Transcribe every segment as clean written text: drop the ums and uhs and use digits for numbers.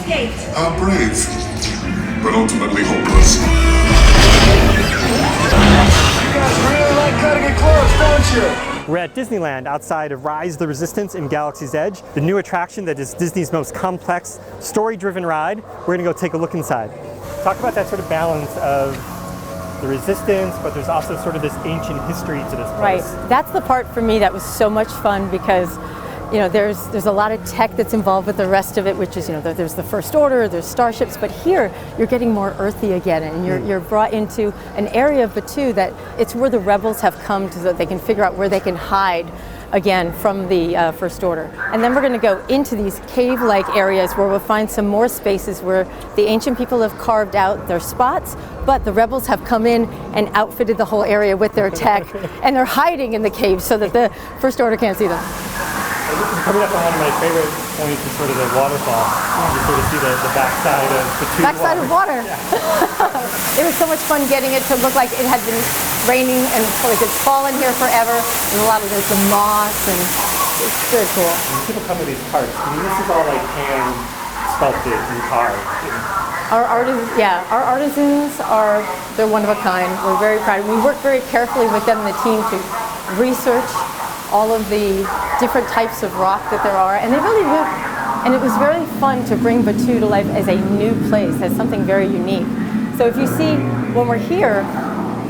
escaped. How brave, but ultimately hopeless. You guys really like cutting it close, don't you? We're at Disneyland outside of Rise the Resistance in Galaxy's Edge, the new attraction that is Disney's most complex, story-driven ride. We're gonna go take a look inside. Talk about that sort of balance of the resistance, but there's also sort of this ancient history to this place. Right, that's the part for me that was so much fun because there's a lot of tech that's involved with the rest of it, which is, there's the First Order, there's starships, but here you're getting more earthy again, and you're brought into an area of Batuu that it's where the rebels have come so that they can figure out where they can hide again from the First Order. And then we're going to go into these cave-like areas where we'll find some more spaces where the ancient people have carved out their spots, but the rebels have come in and outfitted the whole area with their tech, and they're hiding in the caves so that the First Order can't see them. Coming up on one of my favorite points is sort of the waterfall. You sort of see the backside of Batuu. Backside of water. Yeah. It was so much fun getting it to look like it had been raining and like it's fallen here forever. And a lot of there's the moss, and it's very cool. When people come to these parks, this is all like hand sculpted and carved. Our artisans they're one of a kind. We're very proud. We work very carefully with them and the team to research all of the different types of rock that there are, and and it was very fun to bring Batuu to life as a new place, as something very unique. So if you see, when we're here,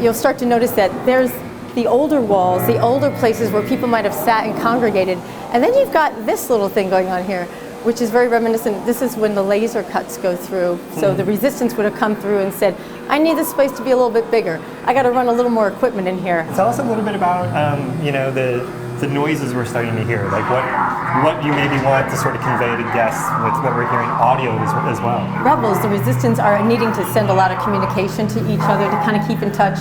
you'll start to notice that there's the older walls, the older places where people might have sat and congregated, and then you've got this little thing going on here, which is very reminiscent. This is when the laser cuts go through. So the resistance would have come through and said, I need this place to be a little bit bigger. I got to run a little more equipment in here. Tell us a little bit about, the noises we're starting to hear, like what you maybe want to sort of convey to guests with what we're hearing audio as well. Rebels, the resistance, are needing to send a lot of communication to each other to kind of keep in touch.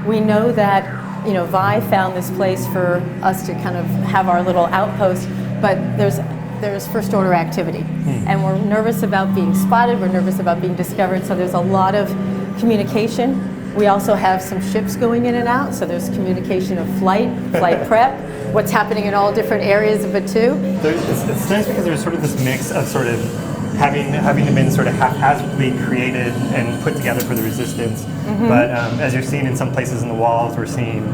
We know that, Vi found this place for us to kind of have our little outpost, but there's First Order activity. And we're nervous about being spotted, we're nervous about being discovered, so there's a lot of communication. We also have some ships going in and out, so there's communication of flight prep, what's happening in all different areas of Batuu. It's nice because there's sort of this mix of sort of having been sort of haphazardly created and put together for the resistance, but as you're seeing in some places in the walls, we're seeing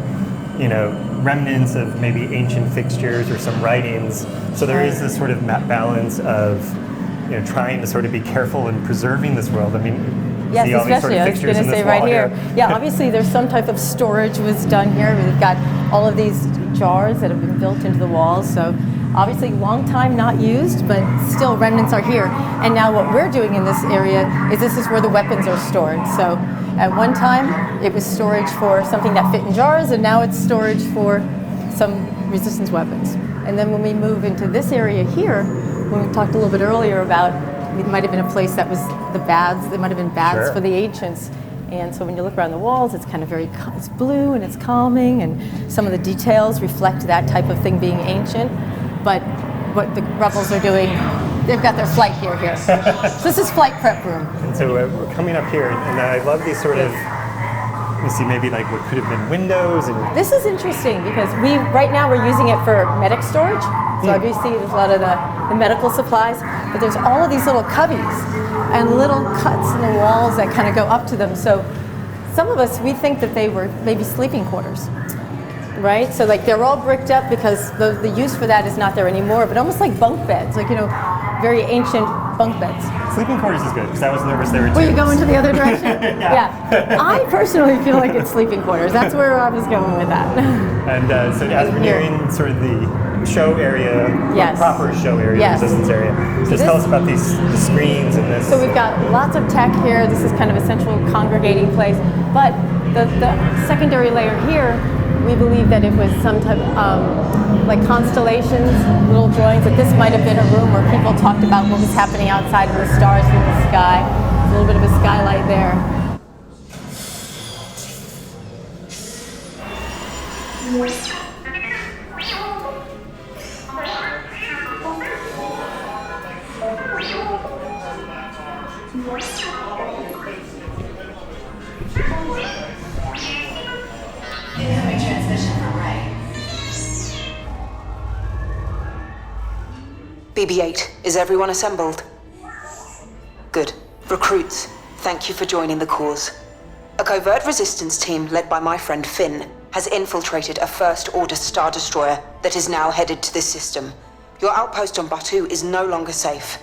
remnants of maybe ancient fixtures or some writings. So there is this sort of balance of trying to sort of be careful in preserving this world. I mean, yes, see all these sort of especially, I was fixtures going to say right here. Yeah, obviously there's some type of storage was done here. We've got all of these jars that have been built into the walls. So obviously long time not used, but still remnants are here. And now what we're doing in this area is this is where the weapons are stored. So at one time it was storage for something that fit in jars, and now it's storage for some resistance weapons. And then when we move into this area here, when we talked a little bit earlier about it might have been a place that was the baths, there might have been baths for the ancients. And so when you look around the walls, it's kind of it's blue and it's calming, and some of the details reflect that type of thing being ancient. But what the rebels are doing, they've got their flight gear here. So this is flight prep room. And so we're coming up here, and I love these sort of, you see maybe like what could have been windows. And this is interesting because right now we're using it for medic storage. So obviously there's a lot of the medical supplies, but there's all of these little cubbies and little cuts in the walls that kind of go up to them. So some of us, we think that they were maybe sleeping quarters, right? So like they're all bricked up because the use for that is not there anymore, but almost like bunk beds, like, very ancient bunk beds. Sleeping quarters is good because I was nervous they were Were you going to the other direction? Yeah. I personally feel like it's sleeping quarters. That's where I was going with that. And so as we're nearing sort of the show area, proper show area, resistance area. So just tell us about the screens and this. So we've got lots of tech here. This is kind of a central congregating place. But the secondary layer here, we believe that it was some type of like constellations, little drawings, that this might have been a room where people talked about what was happening outside in the stars in the sky. A little bit of a skylight there. Incoming transmission from Ray. BB-8, is everyone assembled? Good. Recruits, thank you for joining the cause. A covert resistance team led by my friend Finn has infiltrated a First Order Star Destroyer that is now headed to this system. Your outpost on Batuu is no longer safe.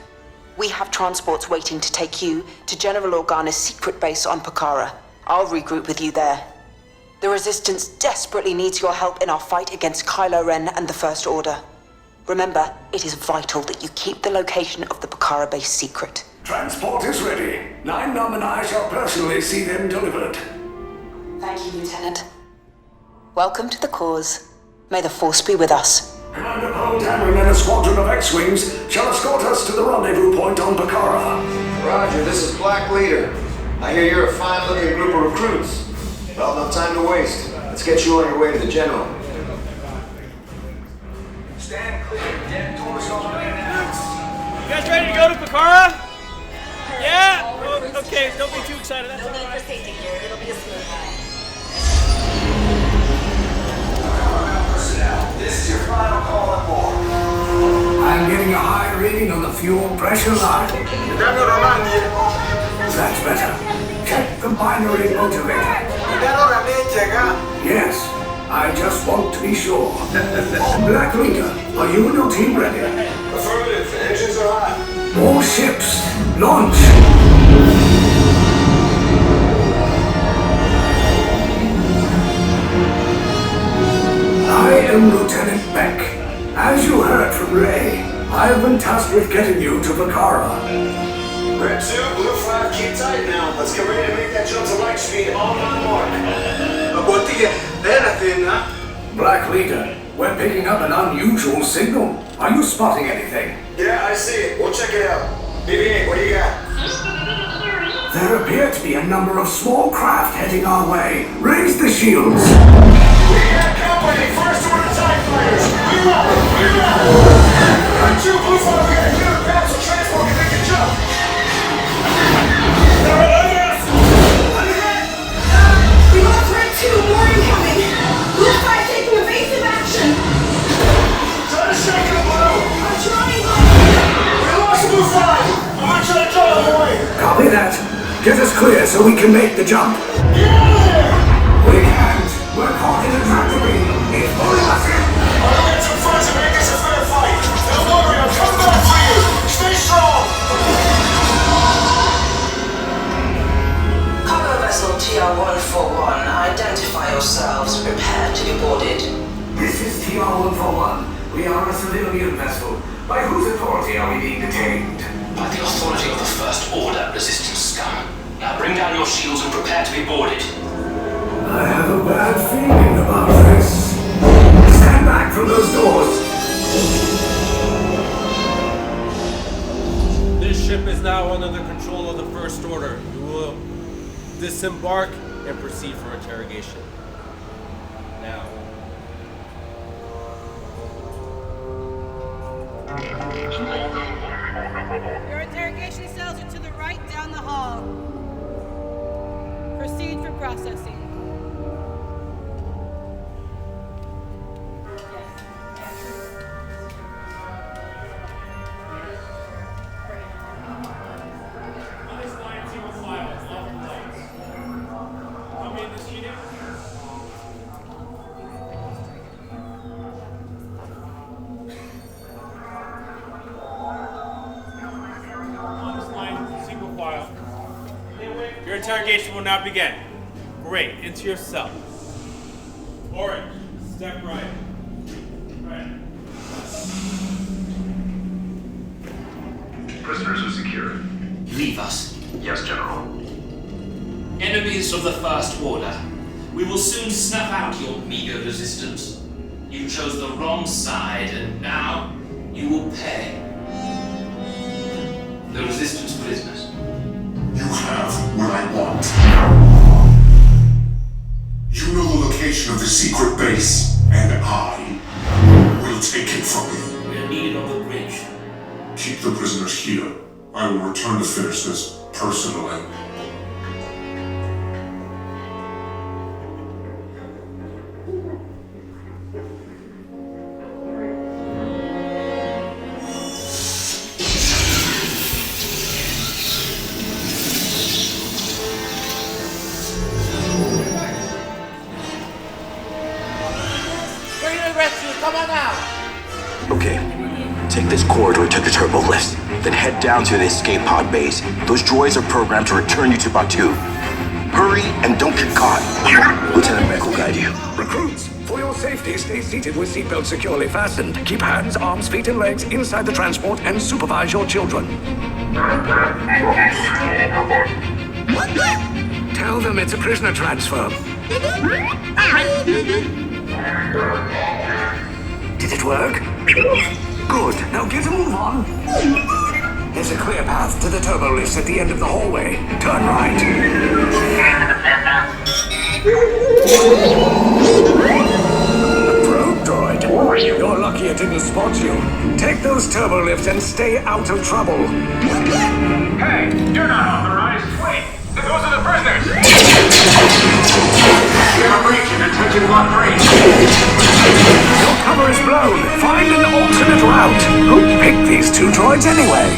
We have transports waiting to take you to General Organa's secret base on Pakara. I'll regroup with you there. The Resistance desperately needs your help in our fight against Kylo Ren and the First Order. Remember, it is vital that you keep the location of the Pakara base secret. Transport is ready. 9-Num and I shall personally see them delivered. Thank you, Lieutenant. Welcome to the cause. May the Force be with us. Commander Poe Dameron and a squadron of X-Wings shall escort us to the rendezvous point on Pakara. Roger, this is Black Leader. I hear you're a fine-looking group of recruits. Well, no time to waste. Let's get you on your way to the General. Stand clear. Dead doors open. You guys ready to go to Pakara? Yeah? Oh, okay, don't be too excited. That's all No need for right. safety here. It'll be a smooth ride. Personnel, this is your final call on board. I'm getting a high reading on the fuel pressure line. That's better. Check the binary motivator. Yes, I just want to be sure. Black Leader, are you and your team ready? Affirmative. Engines are hot. More ships, launch! I am Lieutenant Beck. As you heard from Ray, I have been tasked with getting you to Pakara. Red 2, Blue 5, keep tight now. Let's get ready to make that jump to light speed on my mark. Black Leader, we're picking up an unusual signal. Are you spotting anything? Yeah, I see it. We'll check it out. BB-8, what do you got? There appear to be a number of small craft heading our way. Raise the shields. We got company. First Order TIE fighters. Reload! Red 2, Blue 5, we got a clear path so transport can make the jump. They're under us! We lost Red 2, more incoming! Blue 5 taking evasive action! Try to shake it, Blue! I'm trying, We lost Blue 5! I'm gonna try to draw them away! Copy that. Get us clear so we can make the jump. Get out of there! We can't. We're caught in a tractor beam. It's pulling us in. I'll get some friends and make this a fair fight! Don't worry, I'm coming back for you! Stay strong! Cargo vessel TR-141, identify yourselves. Prepare to be boarded. This is TR-141. We are a civilian vessel. By whose authority are we being detained? By the authority of the First Order, Resistance scum. Now bring down your shields and prepare to be boarded. I have a bad feeling about this. Stand back from those doors. This ship is now under the control of the First Order. You will disembark and proceed for interrogation. Now. Your interrogation cells are to the right down the hall. Proceed for processing. Your interrogation will now begin. Great, into your cell. Orange, step right. Right. Prisoners are secured. Leave us. Yes, General. Enemies of the First Order. We will soon snuff out your meager resistance. You chose the wrong side, and now you will pay. The Resistance prisoners. You have what I want. You know the location of the secret base, and I will take it from you. We are needed on the bridge. Keep the prisoners here. I will return to finish this personally. come on out! Okay. Take this corridor to the turbo lifts, then head down to the escape pod base. Those droids are programmed to return you to Batu. Hurry and don't get caught. Lieutenant Beck will guide you. Recruits, for your safety, stay seated with seatbelts securely fastened. Keep hands, arms, feet, and legs inside the transport and supervise your children. Tell them it's a prisoner transfer. Did it work? Good. Now get a move on. There's a clear path to the turbo lifts at the end of the hallway. Turn right. Probe droid. You're lucky it didn't spot you. Take those turbo lifts and stay out of trouble. Hey, you're not authorized. Wait, those are the prisoners. We have a breach in detention block 3. Your cover is blown. Find an alternate route. Who picked these two droids anyway?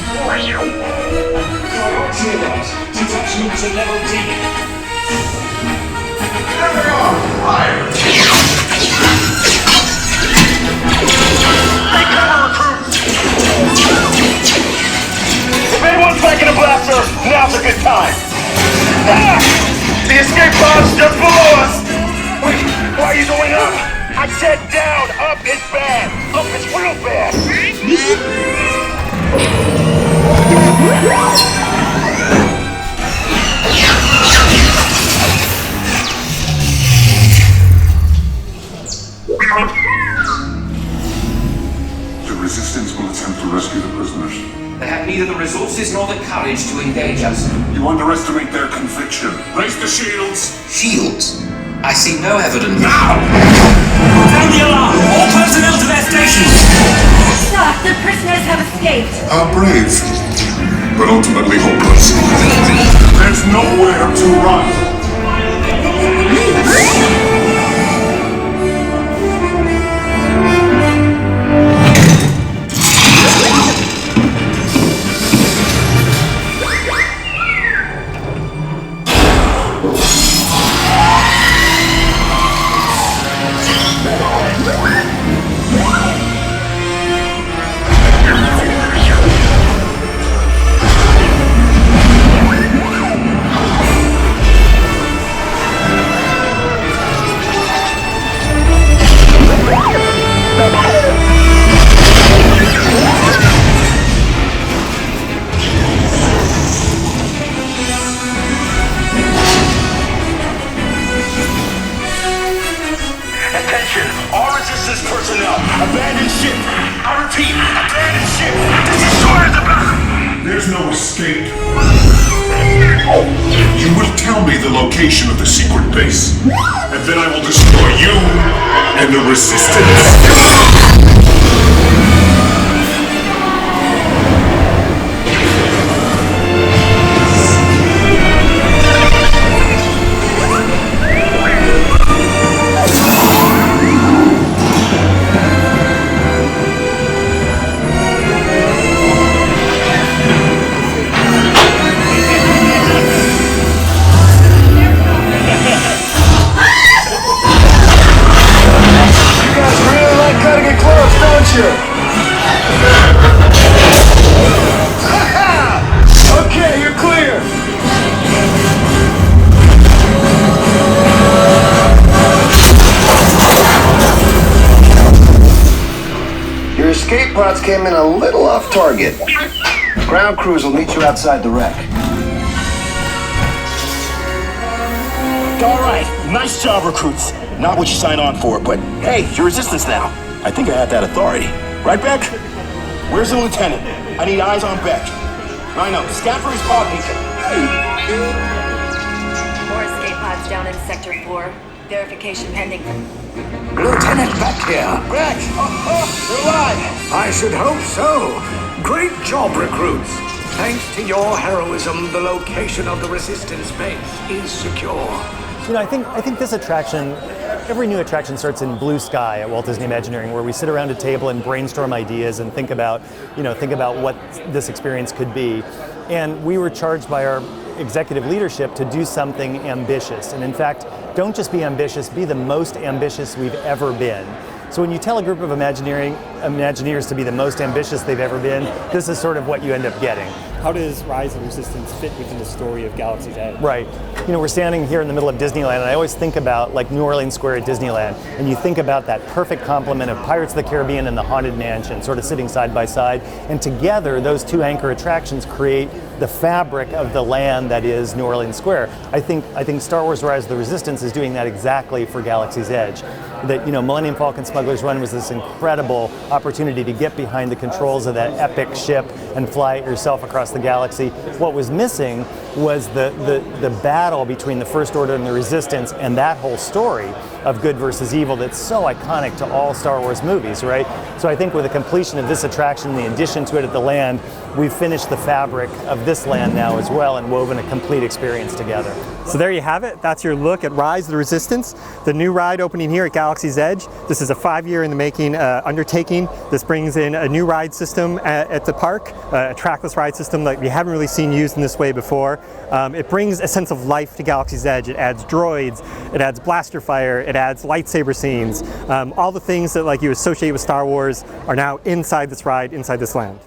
Detection to level D. There they are! Fire! Take cover, recruits! If anyone's making a blaster, now's a good time! Ah! The escape pod's just below us! Wait, why are you going up? I said down! Up is bad! Up is real bad! The Resistance will attempt to rescue the prisoners. They have neither the resources nor the courage to engage us. You underestimate their conviction. Raise the shields! Shields? I see no evidence. Now! Sound the alarm! All personnel to their stations! Sir, the prisoners have escaped. How brave, but ultimately hopeless. There's nowhere to run. Abandon ship! I repeat, abandon ship! This destroyer's about! There's no escape. You will tell me the location of the secret base, and then I will destroy you and the Resistance. Okay, you're clear! Your escape pods came in a little off target. Ground crews will meet you outside the wreck. All right, nice job, recruits. Not what you signed on for, but hey, you're Resistance now. I think I have that authority. Right, Beck? Where's the lieutenant? I need eyes on Beck. Rhino, scan for his pod beacon. More escape pods down in Sector 4. Verification pending. Lieutenant Beck here. Beck! You're alive! I should hope so. Great job, recruits. Thanks to your heroism, the location of the Resistance base is secure. You know, I think this attraction, every new attraction starts in blue sky at Walt Disney Imagineering, where we sit around a table and brainstorm ideas and think about what this experience could be. And we were charged by our executive leadership to do something ambitious. And in fact, don't just be ambitious, be the most ambitious we've ever been. So when you tell a group of Imagineers to be the most ambitious they've ever been, this is sort of what you end up getting. How does Rise of the Resistance fit within the story of Galaxy's Edge? Right. You know, we're standing here in the middle of Disneyland, and I always think about like New Orleans Square at Disneyland, and you think about that perfect complement of Pirates of the Caribbean and the Haunted Mansion sort of sitting side by side, and together those two anchor attractions create the fabric of the land that is New Orleans Square. I think Star Wars Rise of the Resistance is doing that exactly for Galaxy's Edge. That, you know, Millennium Falcon Smuggler's Run was this incredible opportunity to get behind the controls of that epic ship and fly it yourself across the galaxy. What was missing was the battle between the First Order and the Resistance, and that whole story of good versus evil that's so iconic to all Star Wars movies, right? So I think with the completion of this attraction, the addition to it at the land, we've finished the fabric of this land now as well and woven a complete experience together. So there you have it. That's your look at Rise of the Resistance, the new ride opening here at Galaxy's Edge. This is a 5-year in the making undertaking. This brings in a new ride system at the park, a trackless ride system that we haven't really seen used in this way before. It brings a sense of life to Galaxy's Edge. It adds droids, it adds blaster fire, it adds lightsaber scenes. All the things that like you associate with Star Wars are now inside this ride, inside this land.